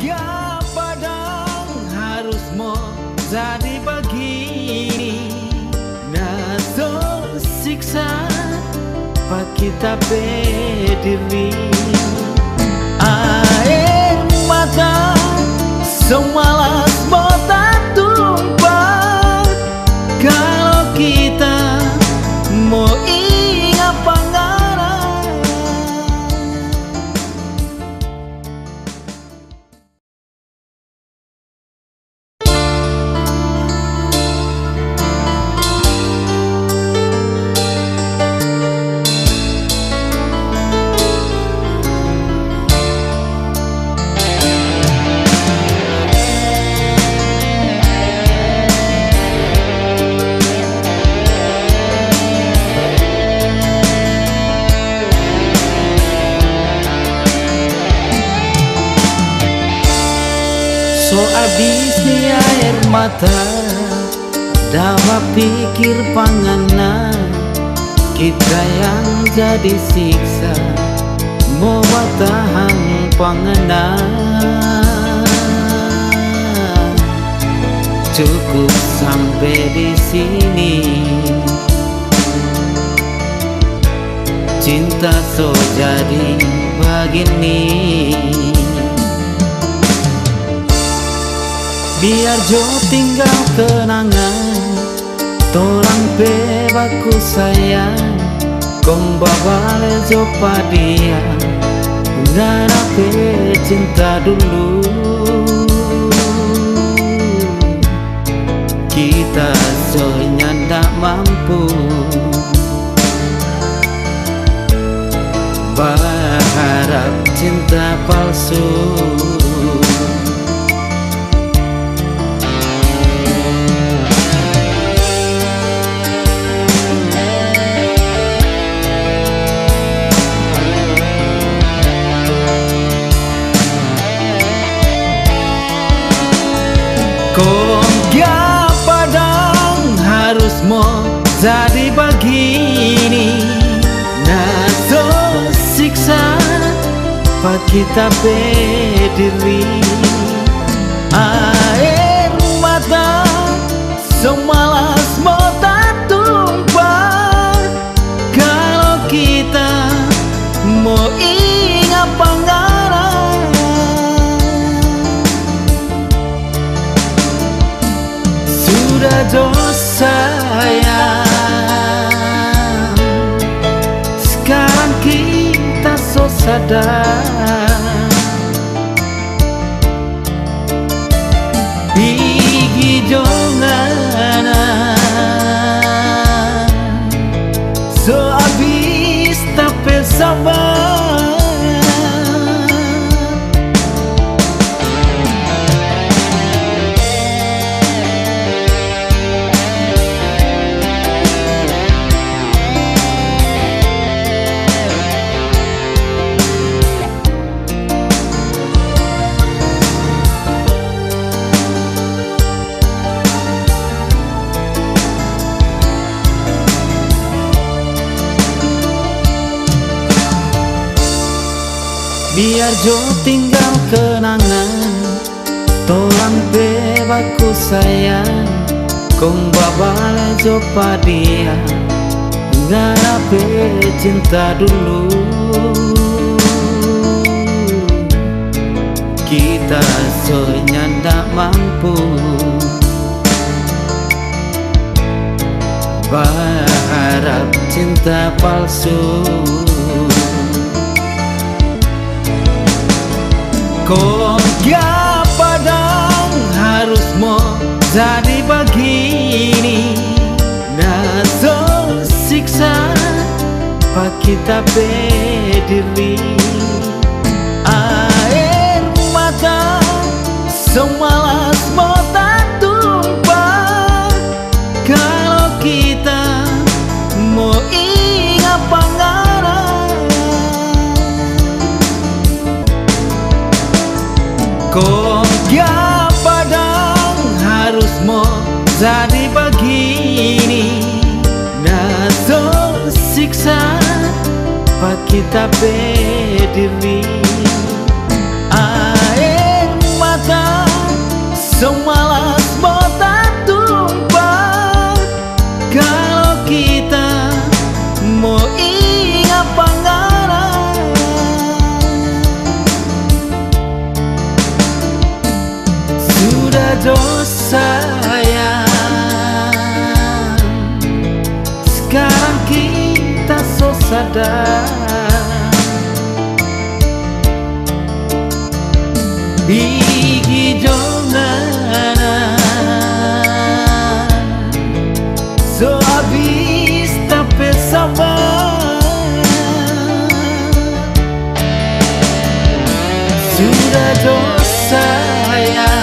ya padang harus mau jadi begini. Naso siksa pak kita berdiri. Air mata semalas botak tumpah. Kalau kita mau ingat pangaran. So habisnya air mata, dawa pikir panganan. Kita yang jadi siksa, mau tahan panganan. Cukup sampai di sini. Cinta so jadi begini. Biar jo tinggal kenangan, torang bebaku sayang. Kong babale jo padia, ngana pe cinta dulu. Kita so nyanda mampu berharap cinta palsu. Kong ya padang harus mau jadi begini. Naso siksa pak kita berdiri. Air mata semalas botak tumpah. Kalau kita mau ingat pangaran. Sudah dosa sayang, sekarang kita so sadar. Igi jongana so habis tapi sabar. Biar jo tinggal kenangan, torang bebaku sayang. Kong babale jo padia, ngana pe cinta dulu. Kita so nyanda mampu berharap cinta palsu. Kong ya padang harus mau jadi begini. Naso siksa pak kita berdiri. Air mata semalas botak tumpah. Kalau kita mau ingat pangaran. Kong ya padang harus mau jadi begini. Naso siksa pak kita berdiri. Air dos sayang, sekarang kita so sadar. Bigi jonganan so habis tapi sabar. Sudah dosa ya,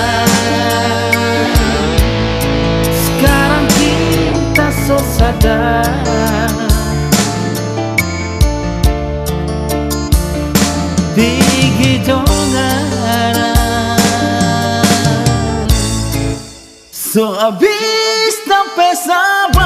sekarang kita so sadar. Bigi jonganan so habis tapi sabar.